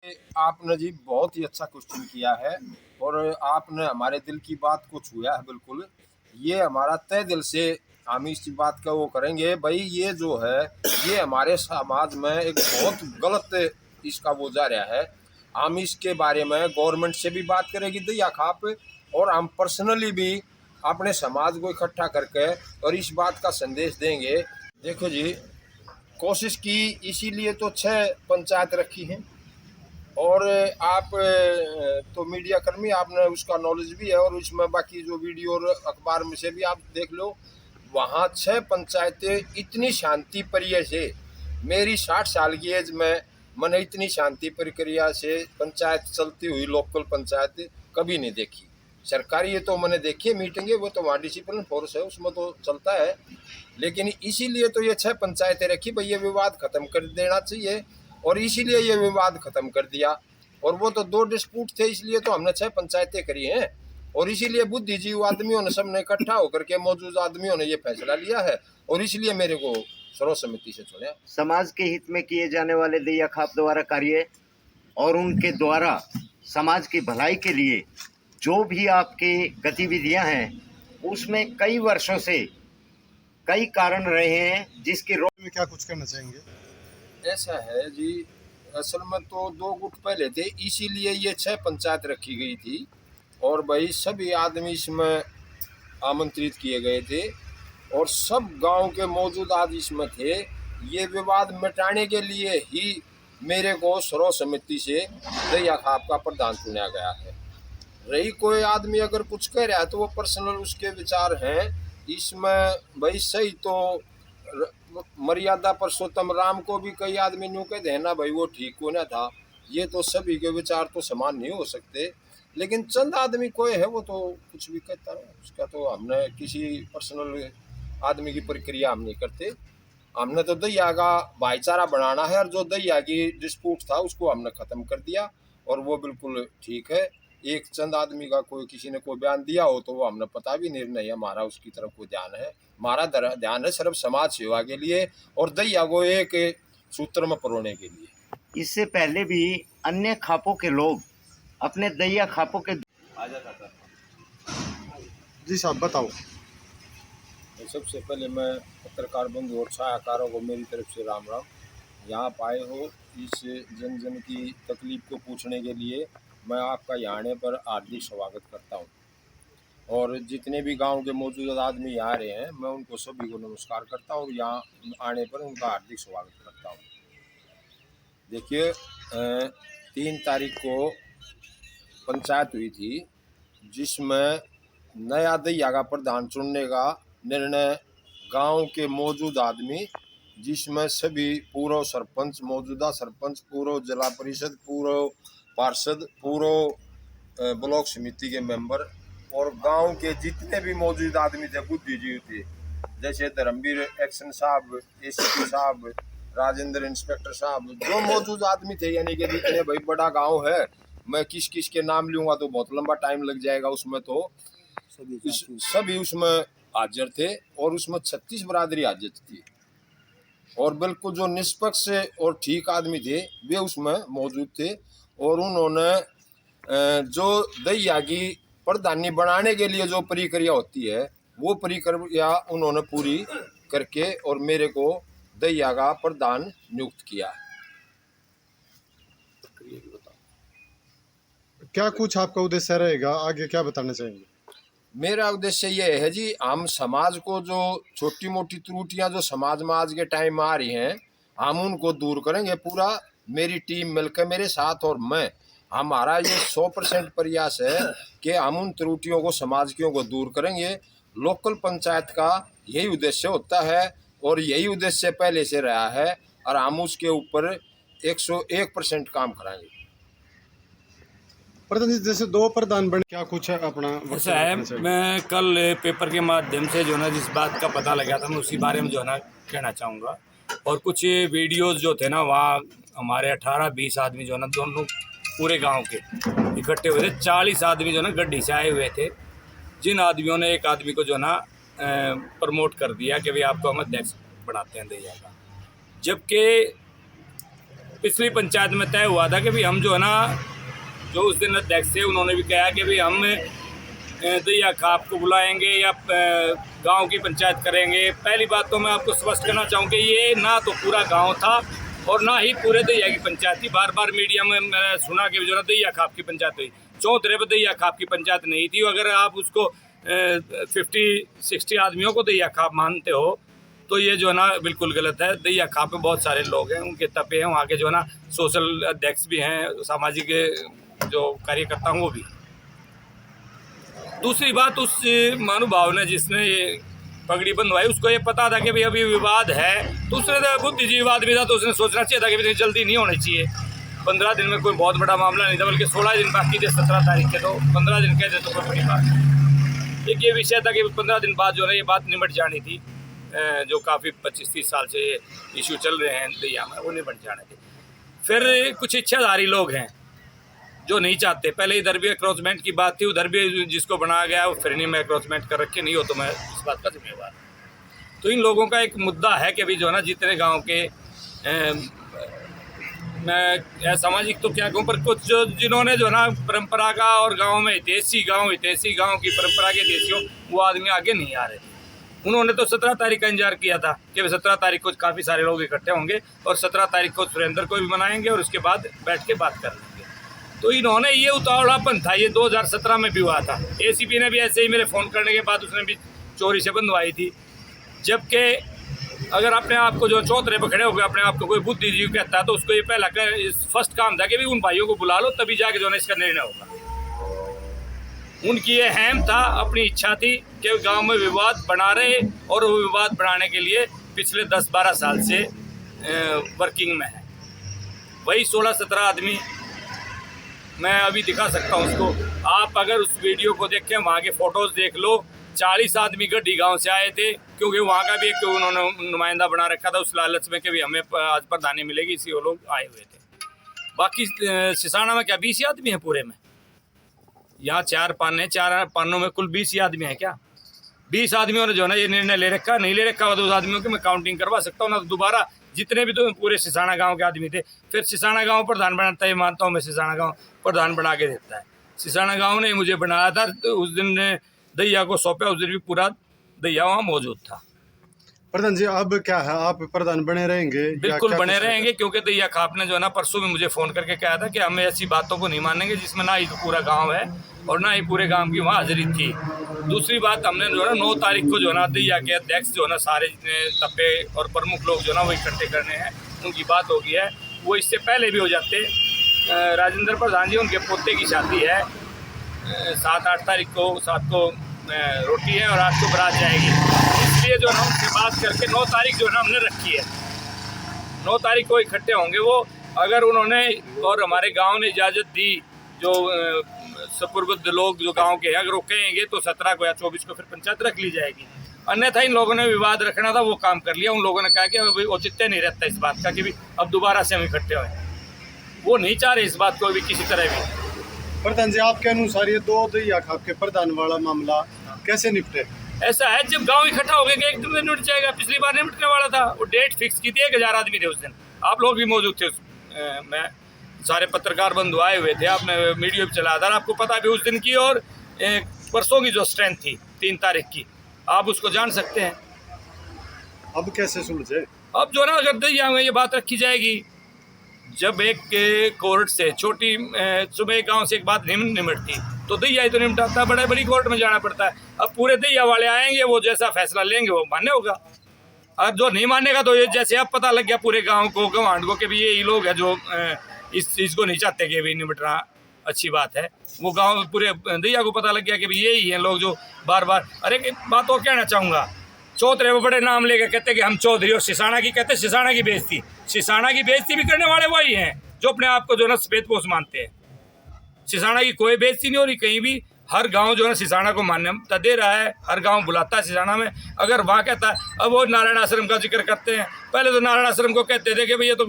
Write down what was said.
आपने जी बहुत ही अच्छा क्वेश्चन किया है और आपने हमारे दिल की बात को छुआ है बिल्कुल। ये हमारा तय दिल से हम इस बात का वो करेंगे भाई। ये जो है ये हमारे समाज में एक बहुत गलत इसका वो जा रहा है। हम इसके बारे में गवर्नमेंट से भी बात करेंगे दैया खाप, और हम पर्सनली भी अपने समाज को इकट्ठा करके और इस बात का संदेश देंगे। देखो जी, कोशिश की इसीलिए तो 6 पंचायत रखी हैं। और आप तो मीडिया कर्मी, आपने उसका नॉलेज भी है और उसमें बाकी जो वीडियो और अखबार में से भी आप देख लो। वहाँ 6 पंचायतें इतनी शांति प्रिय से, मेरी 60 साल की एज में मैंने इतनी शांति प्रक्रिया से पंचायत चलती हुई लोकल पंचायत कभी नहीं देखी। सरकारी ये तो मैंने देखी है मीटिंग है, वो तो वहाँ डिसिप्लिन फोर्स है उसमें तो चलता है। लेकिन इसीलिए तो ये 6 पंचायतें रखी भाई, ये विवाद खत्म कर देना चाहिए और इसीलिए ये विवाद खत्म कर दिया। और वो तो 2 डिस्प्यूट थे, इसलिए तो हमने 6 पंचायतें करी हैं। और इसीलिए बुद्धिजीवी आदमियों ने सबने इकट्ठा होकर के मौजूद आदमियों ने ये फैसला लिया है और इसलिए मेरे को सर्वोच्च समिति से चुना। समाज के हित में किए जाने वाले दैया खाप द्वारा कार्य और उनके द्वारा समाज की भलाई के लिए जो भी आपकी गतिविधियां हैं उसमें कई वर्षों से कई कारण रहे हैं जिसके रोक में क्या कुछ करना चाहेंगे? ऐसा है जी, असल में तो 2 गुट पहले थे, इसीलिए ये 6 पंचायत रखी गई थी और भाई सभी आदमी इसमें आमंत्रित किए गए थे और सब गांव के मौजूद आदमी इसमें थे। ये विवाद मिटाने के लिए ही मेरे को सर्वोच्च समिति से दैया खाप का प्रधान चुना गया है। रही कोई आदमी अगर कुछ कह रहा है तो वो पर्सनल उसके विचार हैं इसमें। भाई सही तो मर्यादा पुरुषोत्तम राम को भी कई आदमी न्यू कह देना भाई वो ठीक को ना था। ये तो सभी के विचार तो समान नहीं हो सकते, लेकिन चंद आदमी कोई है वो तो कुछ भी कहता है, उसका तो हमने किसी पर्सनल आदमी की प्रक्रिया हम नहीं करते। हमने तो दैया का भाईचारा बनाना है और जो दैया की डिस्प्यूट था उसको हमने ख़त्म कर दिया और वो बिल्कुल ठीक है। एक चंद आदमी का कोई किसी ने कोई बयान दिया हो तो वो हमने पता भी नहीं, हमारा उसकी तरफ कोई ध्यान है। हमारा ध्यान है सिर्फ समाज सेवा के लिए और दैया को एक सूत्र में परोने के लिए। इससे पहले भी अन्य खापों के लोग अपने दैया खापों के जी साहब बताओ। सबसे पहले मैं पत्रकार बंधु और छायाकारों को मेरी तरफ से राम राम। यहाँ आप आए हो इस जन जन की तकलीफ को पूछने के लिए, मैं आपका यहाँ आने पर हार्दिक स्वागत करता हूँ। और जितने भी गांव के मौजूदा आदमी यहाँ आ रहे हैं मैं उनको सभी को नमस्कार करता हूँ और यहाँ आने पर उनका हार्दिक स्वागत करता हूँ। देखिए, 3 तारीख को पंचायत हुई थी जिसमें नया दैया का प्रधान चुनने का निर्णय गांव के मौजूद आदमी, जिसमें सभी पूर्व सरपंच, मौजूदा सरपंच, पूर्व जिला परिषद, पूर्व पार्षद, पूर्व ब्लॉक समिति के मेंबर और गांव के जितने भी मौजूद आदमी थे, बुद्धिजीवी थे, जैसे धर्मवीर एक्शन साहब, एसीपी साहब, राजेंद्र इंस्पेक्टर साहब, जो मौजूद आदमी थे, यानी कि जितने भाई बड़ा गांव है, मैं किस किस के नाम लूँगा तो बहुत लंबा टाइम लग जाएगा उसमें, तो सभी उसमें हाजिर थे और उसमें 36 बरादरी हाजिर थी और बिल्कुल जो निष्पक्ष और ठीक आदमी थे वे उसमें मौजूद थे। और उन्होंने जो दैया की प्रधानी बनाने के लिए जो प्रक्रिया होती है वो प्रक्रिया उन्होंने पूरी करके और मेरे को दैया का प्रधान नियुक्त किया। क्या कुछ आपका उद्देश्य रहेगा, आगे क्या बताना चाहेंगे? मेरा उद्देश्य ये है जी, हम समाज को जो छोटी मोटी त्रुटियां जो समाज में आज के टाइम में आ रही हैं हम उनको दूर करेंगे। पूरा मेरी टीम मिलकर मेरे साथ और मैं, हमारा ये 100% प्रयास है कि हम उन त्रुटियों को समाजियों को दूर करेंगे। लोकल पंचायत का यही उद्देश्य होता है और यही उद्देश्य पहले से रहा है और हम उसके ऊपर 101% काम कराएंगे। प्रधान जी, जैसे 2 प्रधान बने, क्या कुछ है अपना ऐसा है, मैं कल पेपर के माध्यम से जो है ना जिस बात का पता लगा था मैं उसी बारे में जो है ना कहना चाहूँगा। और कुछ वीडियोस जो थे ना वहाँ हमारे 18-20 आदमी जो है ना दोनों पूरे गांव के इकट्ठे हुए थे। 40 आदमी जो है ना गड्डी से आए हुए थे, जिन आदमियों ने एक आदमी को जो है ना प्रमोट कर दिया कि भाई आपको हम अध्यक्ष बनाते हैं दैया का। जबकि पिछली पंचायत में तय हुआ था कि भाई हम जो है ना, जो उस दिन अध्यक्ष थे उन्होंने भी कहा कि भाई हम दैया खाप को बुलाएंगे या गांव की पंचायत करेंगे। पहली बात तो मैं आपको स्पष्ट करना चाहूँ कि ये ना तो पूरा गांव था और ना ही पूरे दैया की पंचायत थी। बार बार मीडिया में मैंने सुना कि जो है दैया खाप की पंचायत हुई, चौतरे पर दैया खाप की पंचायत नहीं थी। अगर आप उसको 50-60 आदमियों को दैया खाप मानते हो तो ये जो है ना बिल्कुल गलत है। दैया खाप में बहुत सारे लोग हैं, उनके तपे हैं, वहाँ के जो है ना सोशल अध्यक्ष भी हैं, सामाजिक जो कार्यकर्ता हैं वो भी। दूसरी बात, उस महानुभाव ने जिसने ये पगड़ी बंधवाई उसको ये पता था कि भाई अभी विवाद है, तो उसने तो बुद्धिजीवी आदमी था तो उसने सोचना चाहिए था कि भाई जल्दी नहीं होनी चाहिए। 15 दिन में कोई बहुत बड़ा मामला नहीं था, बल्कि 16 दिन बाकी थे 17 तारीख के, तो 15 दिन कहते तो कोई बड़ी बात नहीं। एक ये विषय था कि 15 दिन बाद जो है ये बात निमट जानी थी, जो काफ़ी 25-30 साल से ये इशू चल रहे हैं दैया में, वो निमट जाने थे। फिर कुछ इच्छाधारी लोग हैं जो नहीं चाहते। पहले इधर भी अक्रॉचमेंट की बात थी, उधर भी जिसको बनाया गया वो फिरनी में अक्रॉचमेंट कर रखे, नहीं हो तो मैं इस बात का जिम्मेवार। तो इन लोगों का एक मुद्दा है कि अभी जो है ना जितने गांव के मैं सामाजिक तो क्या कहूँ, पर कुछ जो जिन्होंने जो है ना परंपरा का और गाँव में हितैषी गाँव की परंपरा के हितैषियों, वो आदमी आगे नहीं आ रहे। उन्होंने तो 17 तारीख का इंतजार किया था कि 17 तारीख को काफ़ी सारे लोग इकट्ठे होंगे और 17 तारीख को सुरेंद्र को भी मनाएंगे और उसके बाद बैठ के बात कर लेंगे। तो इन्होंने ये उतावलापन था, ये 2017 में भी हुआ था। एसीपी ने भी ऐसे ही मेरे फ़ोन करने के बाद उसने भी चोरी से बंधवाई थी। जबकि अगर अपने आप को जो चौतरे पर खड़े होकर अपने आप को कोई बुद्धिजीवी कहता है तो उसको ये पहला फर्स्ट काम था कि भी उन भाइयों को बुला लो, तभी जाके जो है इसका निर्णय होगा। उनकी ये अहम था, अपनी इच्छा थी कि गांव में विवाद बना रहे, और वो विवाद बढ़ाने के लिए पिछले 10-12 साल से वर्किंग में है। वही 16-17 आदमी मैं अभी दिखा सकता हूँ उसको। आप अगर उस वीडियो को देखें, वहाँ के फ़ोटोज़ देख लो। 40 आदमी गड्ढी गांव से आए थे, क्योंकि वहाँ का भी एक उन्होंने नुमाइंदा बना रखा था उस लालच में कि भी हमें आज प्रधानी मिलेगी, इसी वो लोग आए हुए थे। बाकी सिसाना में क्या 20 आदमी हैं पूरे में? यहाँ 4 पानों में कुल 20 आदमी हैं क्या? 20 आदमियों ने जो है ना ये निर्णय ले रखा, नहीं ले रखा हुआ 2 आदमियों की मैं काउंटिंग करवा सकता हूँ ना। तो दोबारा जितने भी तो पूरे सिसाना गांव के आदमी थे, फिर सिसाना गांव प्रधान बनाता है, मानता हूँ मैं सिसाना गांव प्रधान बना के देता है। सिसाना गांव ने मुझे बनाया था, तो उस दिन दैया को सौंपा, उस दिन भी पूरा दैया वहाँ मौजूद था। प्रधान जी अब क्या है, आप प्रधान बने रहेंगे? बिल्कुल बने रहेंगे, क्योंकि दैया खाप ने जो है ना परसों भी मुझे फ़ोन करके कहा था कि हमें ऐसी बातों को नहीं मानेंगे जिसमें ना ही तो पूरा गांव है और ना ही पूरे गांव की वहाँ हाजिरी थी। दूसरी बात, हमने जो है ना 9 तारीख को जो है ना दैया के अध्यक्ष जो है ना सारे जितने तपे और प्रमुख लोग जो है ना वो इकट्ठे करने हैं, उनकी बात हो गई है। वो इससे पहले भी हो जाते। राजेंद्र प्रधान जी उनके पोते की शादी है 7-8 तारीख को, 7 को रोटी है और 8 को बारात जाएगी। इसलिए जो है ना उनसे बात करके 9 तारीख जो है ना हमने रखी है। 9 तारीख को इकट्ठे होंगे वो। अगर उन्होंने और हमारे गांव ने इजाज़त दी, जो सपुर्द लोग जो गांव के हैं, अगर वो कहेंगे तो 17 को या 24 को फिर पंचायत रख ली जाएगी। अन्यथा इन लोगों ने विवाद रखना था, वो काम कर लिया। उन लोगों ने कहा कि अभी औचित्य नहीं रहता इस बात का कि भी अब दोबारा से हम इकट्ठे हों। वो नहीं चाह रहे इस बात को भी किसी तरह भी। प्रधान जी आपके अनुसार ये 2 दैया खाप के प्रधान वाला मामला कैसे निपटे? ऐसा है, जब गांव इकट्ठा हो गया कि एक दिन में निपट जाएगा। पिछली बार निपटने वाला था, वो डेट फिक्स की थी, 1000 आदमी थे उस दिन, आप लोग भी मौजूद थे। मैं सारे पत्रकार बंधु आए हुए थे, आपने वीडियो भी चलाया था, आपको पता भी उस दिन की और परसों की जो स्ट्रेंथ थी 3 तारीख की, आप उसको जान सकते हैं। अब कैसे सुलझे? अब जो ना अगर दैया में ये बात रखी जाएगी, जब एक कोर्ट से छोटी सुबह गांव से एक बात नहीं निमटती तो दैया ही तो निमटाता, बड़ी कोर्ट में जाना पड़ता है। अब पूरे दैया वाले आएंगे, वो जैसा फैसला लेंगे वो मान्य होगा। और जो नहीं मानेगा तो ये जैसे अब पता लग गया पूरे गांव को, गवांड को, कि भी ये लोग हैं जो इस चीज़ को नहीं चाहते कि भी निमटना अच्छी बात है। वो गांव पूरे दैया को पता लग गया कि भी यही हैं लोग जो बार बार। अरे एक बात और कहना चाहूँगा, चौधरी वो बड़े नाम लेके कहते कि हम चौधरी, और सिसाना की कहते सिसाना की बेइज्जती भी करने वाले वही हैं जो अपने आप को जो है ना सफेदपोश मानते हैं। सिसाना की कोई बेइज्जती नहीं हो रही कहीं भी। हर गांव जो है सिसाना को मान्यता दे रहा है, हर गांव बुलाता है सिसाना में। अगर वहाँ कहता है, अब वो नारायण आश्रम का जिक्र करते हैं, पहले तो नारायण आश्रम को कहते थे कि भैया तो